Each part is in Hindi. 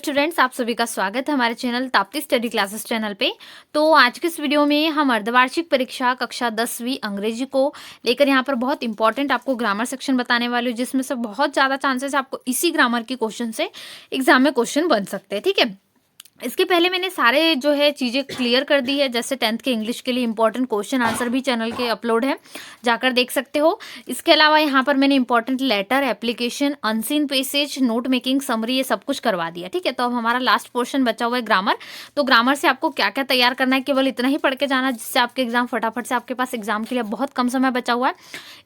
स्टूडेंट्स, आप सभी का स्वागत है हमारे channel Tapti study classes channel पे। तो आज के इस वीडियो में हम अर्धवार्षिक परीक्षा कक्षा 10वीं अंग्रेजी को लेकर यहाँ पर बहुत इंपॉर्टेंट आपको ग्रामर सेक्शन बताने वाली हूँ, जिसमें से बहुत ज़्यादा चांसेस आपको इसी ग्रामर की क्वेश्चन से एग्जाम में क्वेश्चन बन सकते हैं। ठीक है, इसके पहले मैंने सारे जो है चीज़ें क्लियर कर दी है, जैसे 10th के इंग्लिश के लिए इंपॉर्टेंट क्वेश्चन आंसर भी चैनल के अपलोड है, जाकर देख सकते हो। इसके अलावा यहाँ पर मैंने important letter, application, unseen passage, note making, summary, ये सब कुछ करवा दिया। ठीक है, तो अब हमारा लास्ट पोर्शन बचा हुआ है ग्रामर। तो ग्रामर से आपको क्या क्या तैयार करना है, केवल इतना ही पढ़ के जाना, जिससे आपके एग्जाम फटाफट से, आपके पास एग्जाम के लिए बहुत कम समय बचा हुआ है।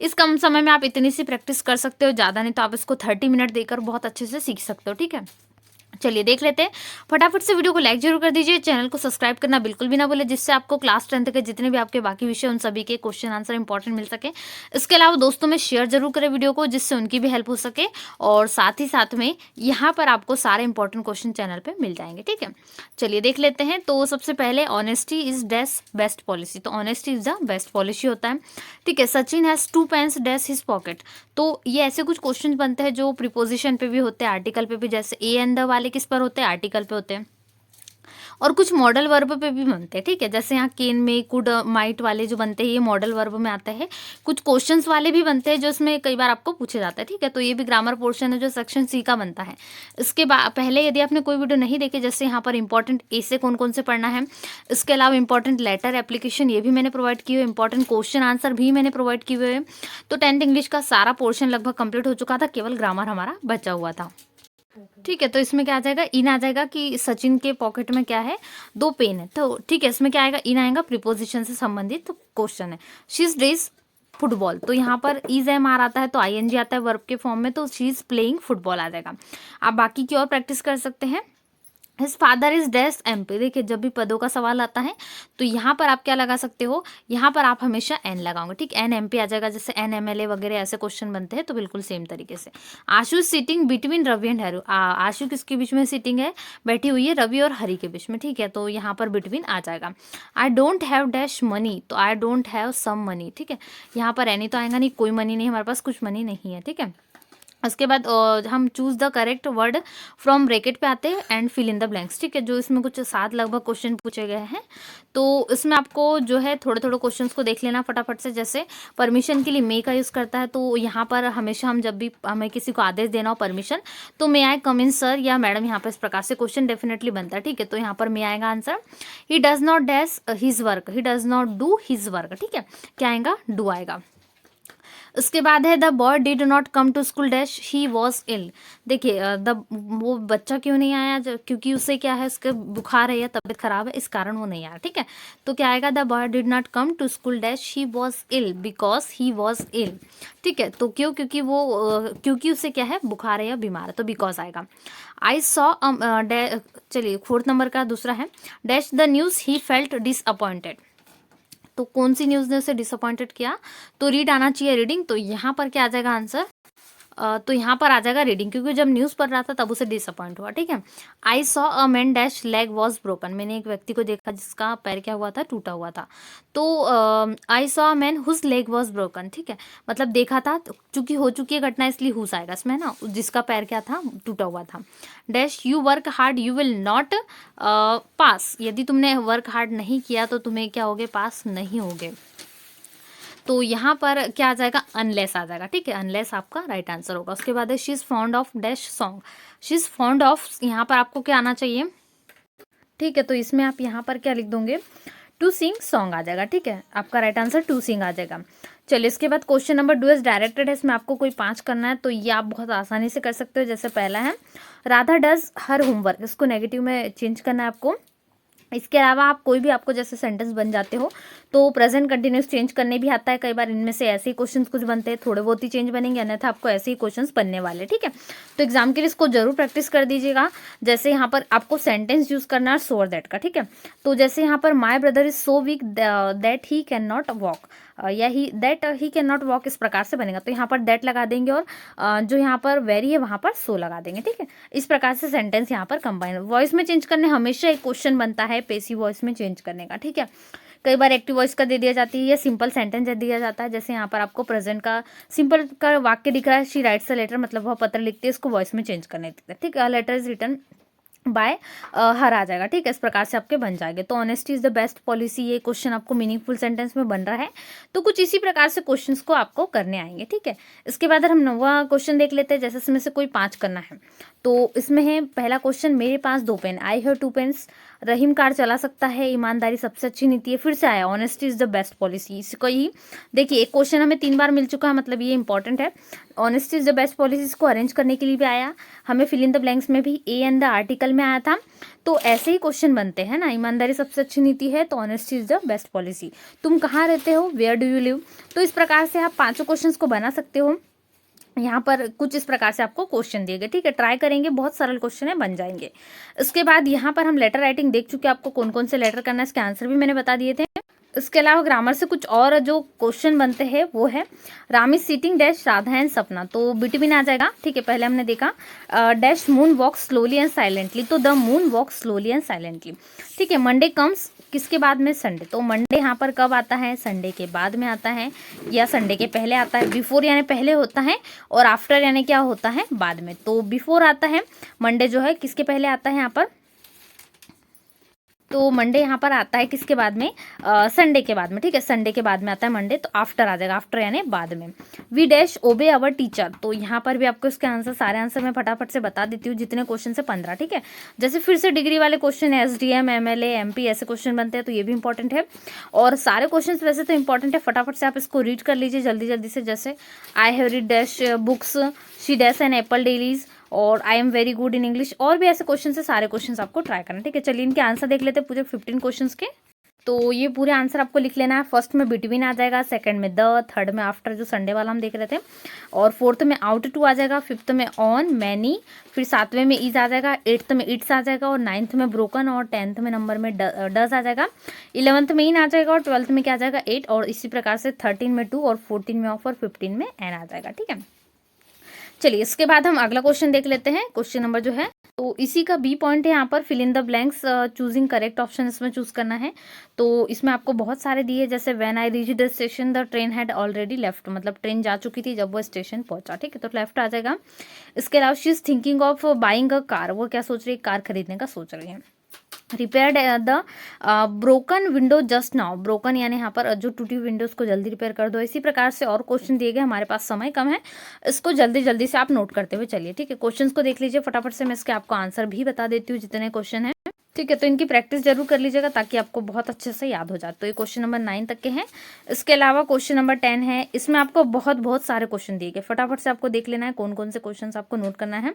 इस कम समय में आप इतनी सी प्रैक्टिस कर सकते हो, ज़्यादा नहीं तो आप इसको 30 मिनट देकर बहुत अच्छे से सीख सकते हो। ठीक है, चलिए देख लेते हैं। फटाफट से वीडियो को लाइक जरूर कर दीजिए, चैनल को सब्सक्राइब करना बिल्कुल भी ना भूले, जिससे आपको क्लास 10th के जितने भी आपके बाकी विषय उन सभी के क्वेश्चन आंसर इंपॉर्टेंट मिल सके। इसके अलावा दोस्तों में शेयर जरूर करें वीडियो को, जिससे उनकी भी हेल्प हो सके, और साथ ही साथ में यहाँ पर आपको सारे इंपॉर्टेंट क्वेश्चन चैनल पर मिल जाएंगे। ठीक है, चलिए देख लेते हैं। तो सबसे पहले honesty is dash best policy, तो honesty is the best policy होता है। ठीक है, Sachin has 2 pens dash his pocket. तो ये ऐसे कुछ क्वेश्चन बनते हैं जो प्रीपोजिशन पे भी होते हैं, आर्टिकल पे भी, जैसे ए एंड द वाले किस पर होते हैं, आर्टिकल पे होते हैं, और कुछ मॉडल वर्ब पे भी बनते हैं। ठीक है, जैसे यहाँ केन में, कुड, माइट वाले जो बनते हैं ये मॉडल वर्ब में आते हैं। कुछ क्वेश्चंस वाले भी बनते हैं जो इसमें कई बार आपको पूछे जाता है। ठीक है, तो ये भी ग्रामर पोर्शन है जो सेक्शन सी का बनता है। इसके बाद पहले यदि आपने कोई वीडियो नहीं देखे, जैसे यहाँ पर इंपॉर्टेंट ए से कौन कौन से पढ़ना है, इसके अलावा इंपॉर्टेंट लेटर, एप्लीकेशन, ये भी मैंने प्रोवाइड किए हुए, इंपॉर्टेंट क्वेश्चन आंसर भी मैंने प्रोवाइड किए हुए हैं। तो 10th इंग्लिश का सारा पोर्शन लगभग कंप्लीट हो चुका था, केवल ग्रामर हमारा बचा हुआ था। ठीक है, तो इसमें क्या आ जाएगा, इन आ जाएगा कि सचिन के पॉकेट में क्या है, 2 पेन है। तो ठीक है, इसमें क्या आएगा, इन आएगा, प्रीपोजिशन से संबंधित तो क्वेश्चन है। शी इज डेज फुटबॉल, तो यहाँ पर इज एम आर आता है, तो आईएनजी आता है वर्ब के फॉर्म में, तो शी इज प्लेइंग फुटबॉल आ जाएगा। आप बाकी की और प्रैक्टिस कर सकते हैं। His father is dash MP, देखिए जब भी पदों का सवाल आता है तो यहाँ पर आप क्या लगा सकते हो, यहाँ पर आप हमेशा एन लगाओगे। ठीक, एन एमपी आ जाएगा, जैसे एन एमएलए वगैरह ऐसे क्वेश्चन बनते हैं, तो बिल्कुल सेम तरीके से। आशु सिटिंग बिटवीन रवि एंड हरी, आशु किसके बीच में सिटिंग है, बैठी हुई है रवि और हरी के बीच में। ठीक है, तो यहाँ पर बिटवीन आ जाएगा। I don't have dash money, तो I don't have some money. ठीक है, यहाँ पर एनी तो आएगा नहीं, कोई मनी नहीं, हमारे पास कुछ मनी नहीं है। ठीक है, उसके बाद हम choose the correct word from bracket पे आते हैं and fill in the blanks. ठीक है, जो इसमें कुछ 7 लगभग क्वेश्चन पूछे गए हैं, तो इसमें आपको जो है थोड़े थोड़े क्वेश्चंस को देख लेना फटाफट से। जैसे परमिशन के लिए मे का यूज़ करता है, तो यहाँ पर हमेशा हम जब भी हमें किसी को आदेश देना हो परमिशन, तो मे आई कम इन सर या मैडम, यहाँ पर इस प्रकार से क्वेश्चन डेफिनेटली बनता है। ठीक है, तो यहाँ पर मे आएगा answer. He does not dash his work, he does not do his work. ठीक है, क्या आएगा, डू आएगा। उसके बाद है the boy did not come to school dash he was ill. देखिए वो बच्चा क्यों नहीं आया, क्योंकि उसे क्या है, उसके बुखार है या तबीयत खराब है, इस कारण वो नहीं आया। ठीक है, तो क्या आएगा, the boy did not come to school dash he was ill because he was ill. ठीक है, तो क्यों, क्योंकि वो क्योंकि उसे क्या है, बुखार है या बीमार है, तो बिकॉज आएगा। आई सॉ, चलिए 4th नंबर का दूसरा है, dash the news he felt disappointed. तो कौन सी न्यूज़ ने उसे डिसअपॉइंटेड किया, तो रीड आना चाहिए, रीडिंग। तो यहाँ पर क्या आ जाएगा आंसर, तो यहाँ पर आ जाएगा रीडिंग, क्योंकि जब न्यूज़ पढ़ रहा था तब उसे डिसअपॉइंट हुआ। ठीक है, आई saw a man dash leg was broken, मैंने एक व्यक्ति को देखा जिसका पैर क्या हुआ था, टूटा हुआ था। तो I saw a man whose leg was broken. ठीक है, मतलब देखा था, चूंकि हो चुकी है घटना इसलिए हुज आएगा इसमें ना, जिसका पैर क्या था, टूटा हुआ था। Dash you work hard you will not pass, यदि तुमने वर्क हार्ड नहीं किया तो तुम्हें क्या होगे, पास नहीं होगे। तो यहाँ पर क्या आ जाएगा, अनलेस आ जाएगा। ठीक है, अनलेस आपका राइट आंसर होगा। उसके बाद है she is fond of dash song, she is fond of, यहाँ पर आपको क्या आना चाहिए। ठीक है, तो इसमें आप यहाँ पर क्या लिख दोगे, टू सिंग सॉन्ग आ जाएगा। ठीक है, आपका राइट आंसर टू सिंग आ जाएगा। चलिए इसके बाद क्वेश्चन नंबर 2 इज डायरेक्टेड है, इसमें आपको कोई 5 करना है, तो ये आप बहुत आसानी से कर सकते हो। जैसे पहला है राधा डज हर होमवर्क, इसको नेगेटिव में चेंज करना है आपको। इसके अलावा आप कोई भी, आपको जैसे सेंटेंस बन जाते हो तो प्रेजेंट कंटिन्यूस चेंज करने भी आता है कई बार, इनमें से ऐसे ही क्वेश्चंस कुछ बनते हैं, थोड़े बहुत ही चेंज बनेंगे, अन्यथा आपको ऐसे ही क्वेश्चंस बनने वाले। ठीक है, तो एग्जाम के लिए इसको जरूर प्रैक्टिस कर दीजिएगा। जैसे यहाँ पर आपको सेंटेंस यूज करना है सोर दैट का। ठीक है, तो जैसे यहाँ पर my brother is so weak that he can not walk, या he that he can not walk, इस प्रकार से बनेगा। तो यहाँ पर दैट लगा देंगे, और जो यहाँ पर वेरी है वहाँ पर सो लगा देंगे। ठीक है, इस प्रकार से सेंटेंस यहाँ पर कंबाइन। वॉइस में चेंज करने हमेशा एक क्वेश्चन बनता है पैसिव वॉइस में चेंज करने का। ठीक है, कई बार एक्टिव वॉइस का दे दिया जाती है या सिंपल सेंटेंस दे दिया जाता है। जैसे यहाँ पर आपको प्रेजेंट का सिंपल का वाक्य दिख रहा है, शी राइट्स अ लेटर, मतलब वह पत्र लिखते हैं, इसको वॉइस में चेंज करने देते हैं। ठीक है, letter is written by her आ जाएगा, ठीक है। इस प्रकार से आपके बन जाएंगे। तो honesty is the best policy, ये क्वेश्चन आपको मीनिंगफुल सेंटेंस में बन रहा है। तो कुछ इसी प्रकार से क्वेश्चंस को आपको करने आएंगे, ठीक है। इसके बाद हम 9वां क्वेश्चन देख लेते हैं, जैसे इसमें से कोई 5 करना है। तो इसमें है पहला क्वेश्चन, मेरे पास 2 pen, I have 2 pens. Rahim car चला सकता है, ईमानदारी सबसे अच्छी नीति है। फिर से आया, honesty is the best policy. इसको ही देखिए, एक क्वेश्चन हमें 3 बार मिल चुका है, मतलब ये इंपॉर्टेंट है। Honesty is the best policy, इसको अरेंज करने के लिए भी आया, हमें फिल इन द ब्लैंक्स में भी ए एंड द आर्टिकल में आया था। तो ऐसे ही क्वेश्चन बनते हैं ना, ईमानदारी सबसे अच्छी नीति है, तो honesty is the best policy. तुम कहाँ रहते हो, वेयर डू यू लिव। तो इस प्रकार से आप 5 क्वेश्चंस को बना सकते हो। यहाँ पर कुछ इस प्रकार से आपको क्वेश्चन दिए गए, ठीक है। ट्राई करेंगे, बहुत सरल क्वेश्चन है, बन जाएंगे। इसके बाद यहाँ पर हम लेटर राइटिंग देख चुके हैं, आपको कौन कौन से लेटर करना है, इसके आंसर भी मैंने बता दिए थे। इसके अलावा ग्रामर से कुछ और जो क्वेश्चन बनते हैं वो है, Ram is seating dash Radha and सपना, तो बिटवीन आ जाएगा, ठीक है। पहले हमने देखा dash moon walk slowly and silently, तो the moon walk slowly and silently, ठीक है। मंडे कम्स किसके बाद में, संडे, तो मंडे यहाँ पर कब आता है, संडे के बाद में आता है या संडे के पहले आता है। बिफोर यानी पहले होता है और आफ्टर यानी क्या होता है, बाद में। तो बिफोर आता है, मंडे जो है किसके पहले आता है यहाँ पर, तो मंडे यहाँ पर आता है किसके बाद में, संडे के बाद में, ठीक है। संडे के बाद में आता है मंडे, तो आफ्टर आ जाएगा, आफ्टर यानी बाद में। वी डैश ओबे अवर टीचर, तो यहाँ पर भी आपको इसके आंसर, सारे आंसर मैं फटाफट से बता देती हूँ, जितने क्वेश्चन से 15, ठीक है। जैसे फिर से डिग्री वाले क्वेश्चन, SDM MLA MP ऐसे क्वेश्चन बनते हैं, तो ये भी इंपॉर्टेंट है। और सारे क्वेश्चन वैसे तो इंपॉर्टेंट है, फटाफट से आप इसको रीड कर लीजिए जल्दी जल्दी से। जैसे I have read dash books, she dash an apple dailies, और I am very good in English, और भी ऐसे क्वेश्चन से सारे क्वेश्चन आपको ट्राई करना, ठीक है। चलिए इनके आंसर देख लेते हैं पूरे 15 क्वेश्चंस के। तो ये पूरे आंसर आपको लिख लेना है। फर्स्ट में बिटवीन आ जाएगा, सेकंड में द, थर्ड में आफ्टर जो संडे वाला हम देख रहे थे, और फोर्थ में आउट टू आ जाएगा, फिफ्थ में ऑन मैनी, फिर 7वें में इज आ जाएगा, 8th में इट्स आ जाएगा, और 9th में ब्रोकन, और 10th में नंबर में डज आ जाएगा, 11th में इन आ जाएगा, और 12th में क्या आ जाएगा 8, और इसी प्रकार से 13 में 2, और 14 में ऑफ, और 15 में एन आ जाएगा, ठीक है। चलिए इसके बाद हम अगला क्वेश्चन देख लेते हैं। क्वेश्चन नंबर जो है, तो इसी का बी पॉइंट है यहाँ पर, fill in the blanks, choosing correct option इसमें चूज करना है। तो इसमें आपको बहुत सारे दिए, जैसे when I reach the station the train had already left, मतलब ट्रेन जा चुकी थी जब वो स्टेशन पहुंचा, ठीक है, तो लेफ्ट आ जाएगा। इसके अलावा she is thinking of buying a car, वो क्या सोच रही है, कार खरीदने का सोच रही है। Repaired the broken window just now, broken यानी यहाँ पर जो टूटी विंडोज को जल्दी रिपेयर कर दो। इसी प्रकार से और क्वेश्चन दिए गए, हमारे पास समय कम है, इसको जल्दी जल्दी से आप नोट करते हुए चलिए, ठीक है। क्वेश्चंस को देख लीजिए फटाफट से, मैं इसके आपको आंसर भी बता देती हूँ जितने क्वेश्चन हैं, ठीक है। तो इनकी प्रैक्टिस जरूर कर लीजिएगा ताकि आपको बहुत अच्छे से याद हो जाए। तो ये क्वेश्चन नंबर 9 तक के हैं। इसके अलावा क्वेश्चन नंबर 10 है, इसमें आपको बहुत बहुत सारे क्वेश्चन दिए गए, फटाफट से आपको देख लेना है कौन कौन से क्वेश्चन आपको नोट करना है।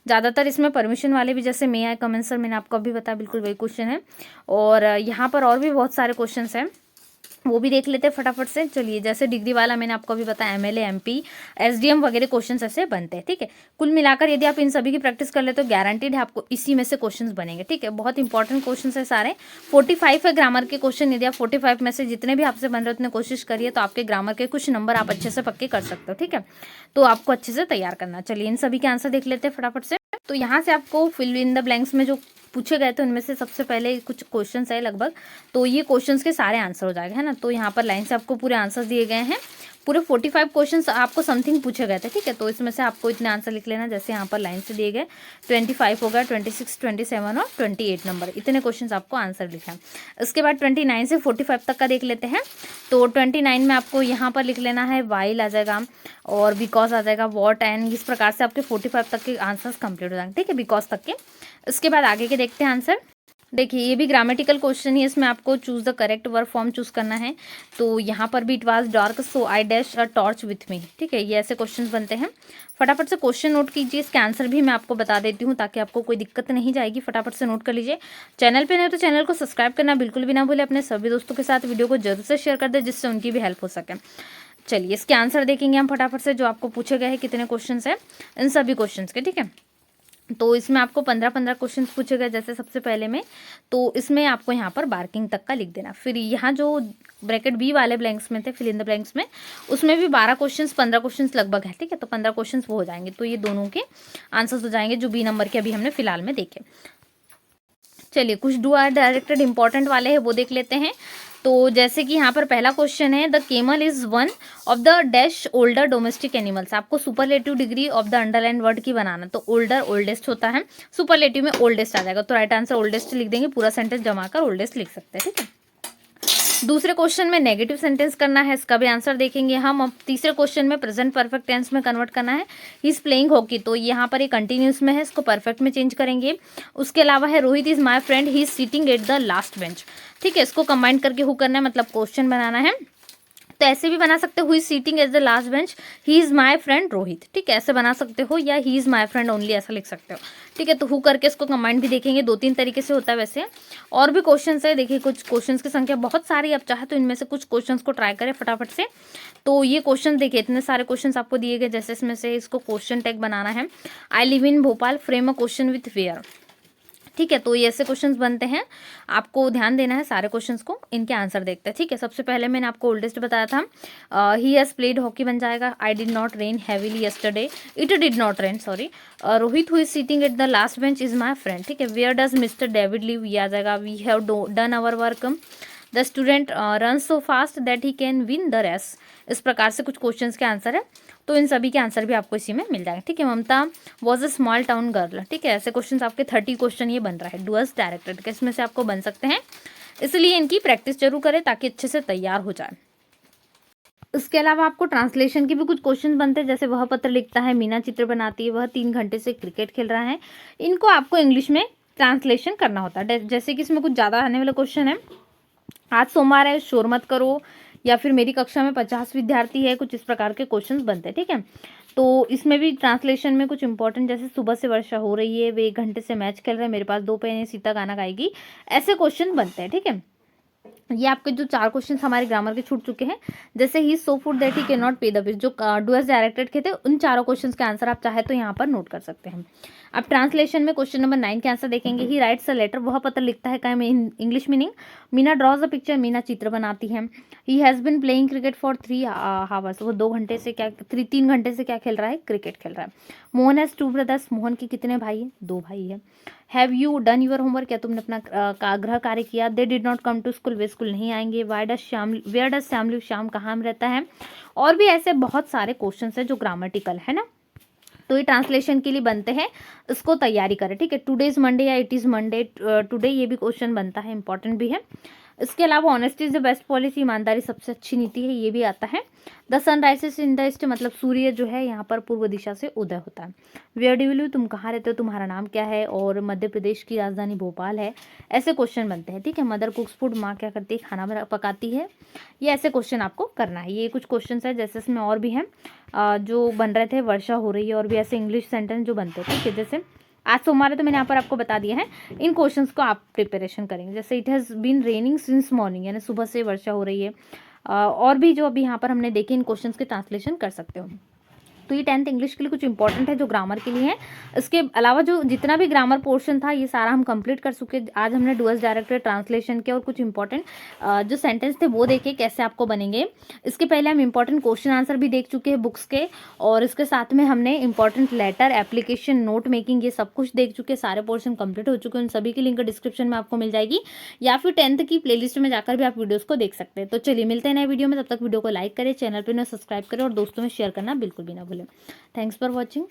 ज़्यादातर इसमें परमिशन वाले भी, जैसे मे आई कम इन सर, मैंने आपको अभी बताया, बिल्कुल वही क्वेश्चन है। और यहाँ पर और भी बहुत सारे क्वेश्चन हैं, वो भी देख लेते हैं फटाफट से। चलिए जैसे डिग्री वाला मैंने आपको अभी बताया, MLA MP SDM वगैरह क्वेश्चंस ऐसे बनते हैं, ठीक है। कुल मिलाकर यदि आप इन सभी की प्रैक्टिस कर ले तो गारंटीड है आपको इसी में से क्वेश्चंस बनेंगे, ठीक है। बहुत इंपॉर्टेंट क्वेश्चंस है सारे, 45 है ग्रामर के क्वेश्चन। यदि आप 45 में से जितने भी आपसे बन रहे उतने कोशिश करिए, तो आपके ग्रामर के कुछ नंबर आप अच्छे से पक्के कर सकते हो, ठीक है। तो आपको अच्छे से तैयार करना। चलिए इन सभी के आंसर देख लेते हैं फटाफट से। तो यहाँ से आपको फिल इन द ब्लैंक्स में जो पूछे गए थे उनमें से सबसे पहले कुछ क्वेश्चंस है लगभग, तो ये क्वेश्चंस के सारे आंसर हो जाएंगे, है ना। तो यहाँ पर लाइन से आपको पूरे आंसर दिए गए हैं। पूरे 45 क्वेश्चंस आपको समथिंग पूछे गए थे, ठीक है। तो इसमें से आपको इतने आंसर लिख लेना, जैसे यहाँ पर लाइन से दिए गए 25 हो गया, 26, 27 और 28 नंबर, इतने क्वेश्चंस आपको आंसर लिखना है। इसके बाद 29 से 45 तक का देख लेते हैं। तो 29 में आपको यहाँ पर लिख लेना है वाइल आ जाएगा, और बिकॉज आ जाएगा, वॉट एंड, इस प्रकार से आपके 45 तक के आंसर्स कंप्लीट हो जाएंगे, ठीक है, बिकॉज तक के। इसके बाद आगे के देखते हैं आंसर। देखिए ये भी ग्रामेटिकल क्वेश्चन ही, इसमें आपको choose the correct verb form choose करना है। तो यहाँ पर भी it was dark so I dash a torch with me, ठीक है। ये ऐसे क्वेश्चंस बनते हैं। फटाफट से क्वेश्चन नोट कीजिए, इसके आंसर भी मैं आपको बता देती हूँ ताकि आपको कोई दिक्कत नहीं जाएगी। फटाफट से नोट कर लीजिए। चैनल पे नहीं तो चैनल को सब्सक्राइब करना बिल्कुल भी ना भूले। अपने सभी दोस्तों के साथ वीडियो को जरूर से शेयर कर दे, जिससे उनकी भी हेल्प हो सके। चलिए इसके आंसर देखेंगे हम फटाफट से, जो आपको पूछे गए हैं कितने क्वेश्चन है इन सभी क्वेश्चन के, ठीक है। तो इसमें आपको 15-15 क्वेश्चन पूछे गए, जैसे सबसे पहले में, तो इसमें आपको यहाँ पर बार्किंग तक का लिख देना। फिर यहाँ जो ब्रैकेट बी वाले ब्लैंक्स में थे, फिल इन द ब्लैंक्स में, उसमें भी 12 क्वेश्चंस 15 क्वेश्चंस लगभग है, ठीक है। तो 15 क्वेश्चंस वो हो जाएंगे। तो ये दोनों के आंसर्स हो जाएंगे जो बी नंबर के अभी हमने फिलहाल में देखे। चलिए कुछ डुअल डायरेक्टेड इंपॉर्टेंट वाले हैं वो देख लेते हैं। तो जैसे कि यहाँ पर पहला क्वेश्चन है, the camel is one of the dash older domestic animals. आपको superlative degree of the underline word की बनाना, तो ओल्डर ओल्डेस्ट होता है, सुपरलेटिव में ओल्डेस्ट आ जाएगा, तो राइट आंसर ओल्डेस्ट लिख देंगे, पूरा सेंटेंस जमा कर ओल्डेस्ट लिख सकते हैं, ठीक है। दूसरे क्वेश्चन में नेगेटिव सेंटेंस करना है, इसका भी आंसर देखेंगे हम। अब तीसरे क्वेश्चन में प्रेजेंट परफेक्ट टेंस में कन्वर्ट करना है, ही इज प्लेइंग हॉकी, तो यहाँ पर ये कंटिन्यूस में है, इसको परफेक्ट में चेंज करेंगे। उसके अलावा है Rohit is my friend, he is sitting at the last bench, ठीक है। इसको कंबाइन करके हु करना है, मतलब क्वेश्चन बनाना है। तो ऐसे भी बना सकते हो, who is sitting at the last bench, he is my friend Rohit, ठीक है, ऐसे बना सकते हो, या he is my friend only ऐसा लिख सकते हो, ठीक है। तो हु करके इसको कंबाइन भी देखेंगे, 2-3 तरीके से होता है वैसे। और भी क्वेश्चंस है, देखिए कुछ क्वेश्चंस की संख्या बहुत सारी, आप चाहे तो इनमें से कुछ क्वेश्चंस को ट्राई करें फटाफट से। तो ये क्वेश्चन देखिए, इतने सारे क्वेश्चंस आपको दिए गए, जैसे इसमें से इसको क्वेश्चन टैग बनाना है, I live in Bhopal, frame a question with where, ठीक है। तो ये ऐसे क्वेश्चंस बनते हैं, आपको ध्यान देना है सारे क्वेश्चंस को, इनके आंसर देखते हैं, ठीक है। सबसे पहले मैंने आपको ओल्डेस्ट बताया था, ही हैज़ प्लेड हॉकी बन जाएगा, I did not rain heavily yesterday, it did not rain, sorry. Rohit who is sitting at the last bench is my friend, ठीक है। Where does mister David live, ये आ जाएगा, we have done our work, the student run so fast that he can win the race. इस प्रकार से कुछ क्वेश्चंस के आंसर है, तो इन सभी के आंसर भी आपको इसी में मिल जाएंगे, ठीक है। Mamta was a small town girl, ठीक है। ऐसे क्वेश्चन आपके 30 क्वेश्चन ये बन रहा है, डुअल्स डायरेक्टेड, इसमें से आपको बन सकते हैं, इसलिए इनकी प्रैक्टिस जरूर करें ताकि अच्छे से तैयार हो जाए। इसके अलावा आपको ट्रांसलेशन के भी कुछ क्वेश्चन बनते हैं, जैसे वह पत्र लिखता है, मीना चित्र बनाती है, वह 3 घंटे से क्रिकेट खेल रहा है, इनको आपको इंग्लिश में ट्रांसलेशन करना होता है। जैसे कि इसमें कुछ ज़्यादा आने वाला क्वेश्चन है, आज सोमवार है, शोर मत करो, या फिर मेरी कक्षा में 50 विद्यार्थी है, कुछ इस प्रकार के क्वेश्चंस बनते हैं, ठीक है। तो इसमें भी ट्रांसलेशन में कुछ इंपॉर्टेंट, जैसे सुबह से वर्षा हो रही है, वे 1 घंटे से मैच खेल रहे हैं, मेरे पास 2 पेन है, सीता गाना गाएगी, ऐसे क्वेश्चन बनते हैं, ठीक है। ये आपके जो 4 क्वेश्चन हमारे ग्रामर के छूट चुके हैं, जैसे he so food that he can not pay the bill, जो डुअल्स डायरेक्टेड के थे, उन चारों क्वेश्चंस के आंसर आप चाहे तो यहाँ पर नोट कर सकते हैं। अब ट्रांसलेशन में क्वेश्चन नंबर 9 के आंसर देखेंगे, ही राइट्स अ लेटर, वह पत्र लिखता है, का English meaning, Meena draws a picture, Meena चित्र बनाती है, he has been playing cricket for 3 hours, वो 2 घंटे से क्या 3 घंटे से क्या खेल रहा है, क्रिकेट खेल रहा है। मोहन हैज़ 2 ब्रदर्स, मोहन के कितने भाई हैं, 2 भाई है। Have you done your homework, क्या तुमने अपना गृह कार्य किया, they did not come to school, वे स्कूल नहीं आएंगे, where does Shyam live, Shyam कहाँ में रहता है। और भी ऐसे बहुत सारे क्वेश्चन है जो ग्रामेटिकल है ना, तो ये ट्रांसलेशन के लिए बनते हैं, इसको तैयारी करें, ठीक है। टुडे इज मंडे या इट इज़ मंडे टुडे, ये भी क्वेश्चन बनता है, इंपॉर्टेंट भी है। इसके अलावा honesty is the best policy, ईमानदारी सबसे अच्छी नीति है, ये भी आता है। The sun rises in the east, मतलब सूर्य जो है यहाँ पर पूर्व दिशा से उदय होता है। वेयर डू यू लिव, तुम कहाँ रहते हो, तुम्हारा नाम क्या है, और मध्य प्रदेश की राजधानी भोपाल है, ऐसे क्वेश्चन बनते हैं, ठीक है। मदर कुक्स फूड, माँ क्या करती है, खाना पकाती है, ये ऐसे क्वेश्चन आपको करना है। ये कुछ क्वेश्चन है, जैसे इसमें और भी हैं जो बन रहे थे, वर्षा हो रही है, और भी ऐसे इंग्लिश सेंटेंस जो बनते हैं, ठीक है। जैसे आज सोमवार है, तो मैंने यहाँ पर आपको बता दिया है, इन क्वेश्चंस को आप प्रिपरेशन करेंगे। जैसे it has been raining since morning, यानी सुबह से वर्षा हो रही है। और भी जो अभी यहाँ पर हमने देखे, इन क्वेश्चंस के ट्रांसलेशन कर सकते हो। तो ये 10th इंग्लिश के लिए कुछ इंपॉर्टेंट है जो ग्रामर के लिए है। इसके अलावा जो जितना भी ग्रामर पोर्शन था, ये सारा हम कंप्लीट कर चुके। आज हमने डुअल्स डायरेक्टेड ट्रांसलेशन के और कुछ इंपॉर्टेंट जो सेंटेंस थे वो देखे कैसे आपको बनेंगे। इसके पहले हम इंपॉर्टेंट क्वेश्चन आंसर भी देख चुके हैं बुक्स के, और इसके साथ में हमने important letter, application, note making, ये सब कुछ देख चुके। सारे पोर्शन कंप्लीट हो चुके हैं, उन सभी की लिंक डिस्क्रिप्शन में आपको मिल जाएगी, या फिर 10th की प्लेलिस्ट में जाकर भी आप वीडियोज़ को देख सकते हैं। तो चलिए मिलते हैं नए वीडियो में, तब तक वीडियो को लाइक करें, चैनल पर सब्सक्राइब करें, और दोस्तों में शेयर करना बिल्कुल भी ना भूलें। Thanks for watching.